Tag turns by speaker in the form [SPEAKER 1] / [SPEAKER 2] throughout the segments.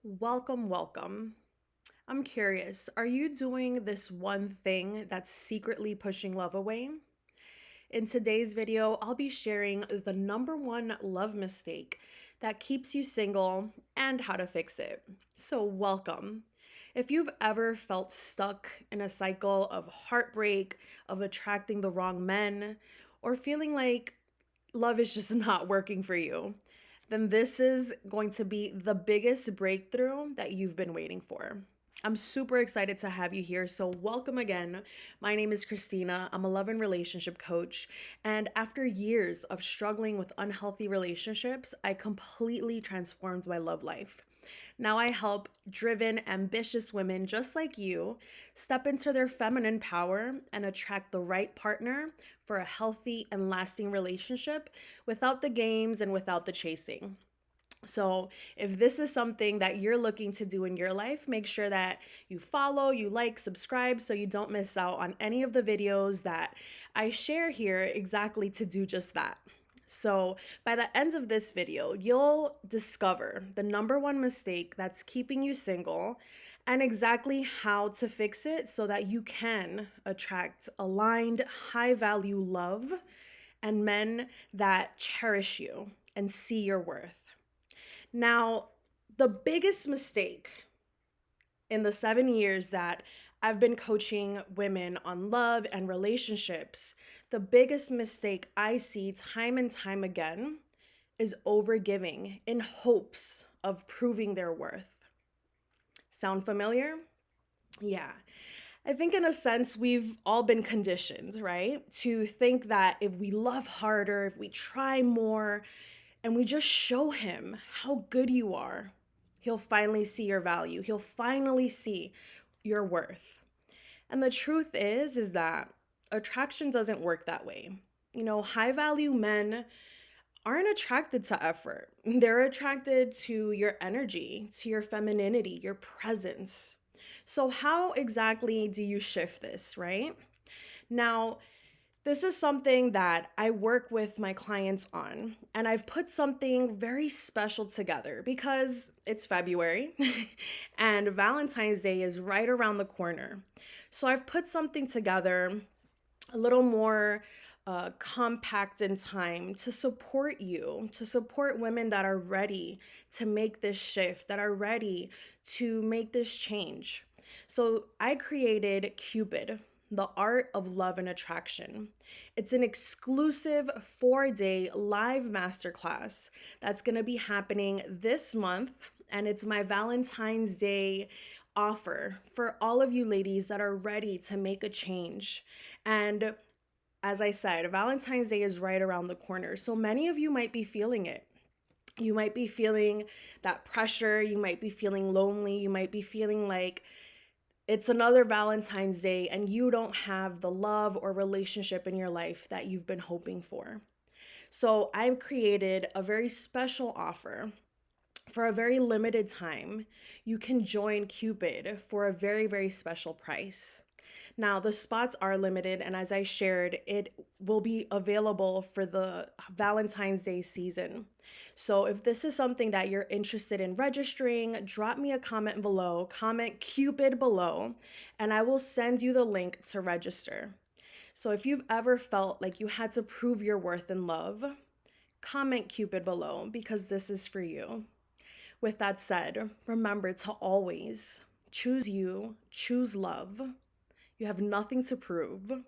[SPEAKER 1] Welcome, welcome. I'm curious, are you doing this one thing that's secretly pushing love away? In today's video, I'll be sharing the number one love mistake that keeps you single and how to fix it. So, welcome. If you've ever felt stuck in a cycle of heartbreak, of attracting the wrong men, or feeling like love is just not working for you, then this is going to be the biggest breakthrough that you've been waiting for. I'm super excited to have you here. So, welcome again. My name is Christina. I'm a love and relationship coach. And after years of struggling with unhealthy relationships, I completely transformed my love life. Now I help driven, ambitious women just like you step into their feminine power and attract the right partner for a healthy and lasting relationship without the games and without the chasing. So, if this is something that you're looking to do in your life, make sure that you follow, you like, subscribe so you don't miss out on any of the videos that I share here exactly to do just that. So, by the end of this video, you'll discover the number one mistake that's keeping you single and exactly how to fix it so that you can attract aligned, high value love and men that cherish you and see your worth. Now, the biggest mistake in the 7 years that I've been coaching women on love and relationships, the biggest mistake I see time and time again is overgiving in hopes of proving their worth. Sound familiar? Yeah. I think in a sense, we've all been conditioned, right? To think that if we love harder, if we try more, and we just show him how good you are, he'll finally see your value. He'll finally see your worth. And the truth is that attraction doesn't work that way. High value men aren't attracted to effort. They're attracted to your energy, to your femininity, your presence. So, how exactly do you shift this, right? Now, this is something that I work with my clients on, and I've put something very special together because it's February and Valentine's Day is right around the corner. So I've put something together a little more compact in time to support you, to support women that are ready to make this shift, that are ready to make this change. So I created Cupid, the art of love and attraction. It's an exclusive 4-day live masterclass that's going to be happening this month, and it's my Valentine's Day offer for all of you ladies that are ready to make a change. And as I said, Valentine's Day is right around the corner. So many of you might be feeling it. You might be feeling that pressure. You might be feeling lonely. You might be feeling like it's another Valentine's Day and you don't have the love or relationship in your life that you've been hoping for. So I've created a very special offer. For a very limited time, you can join Cupid for a very, very special price. Now, the spots are limited, and as I shared, it will be available for the Valentine's Day season. So, if this is something that you're interested in registering, drop me a comment below, comment Cupid below, and I will send you the link to register. So, if you've ever felt like you had to prove your worth in love, comment Cupid below because this is for you. With that said, remember to always choose you, choose love. You have nothing to prove. And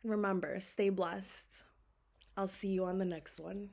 [SPEAKER 1] remember, stay blessed. I'll see you on the next one.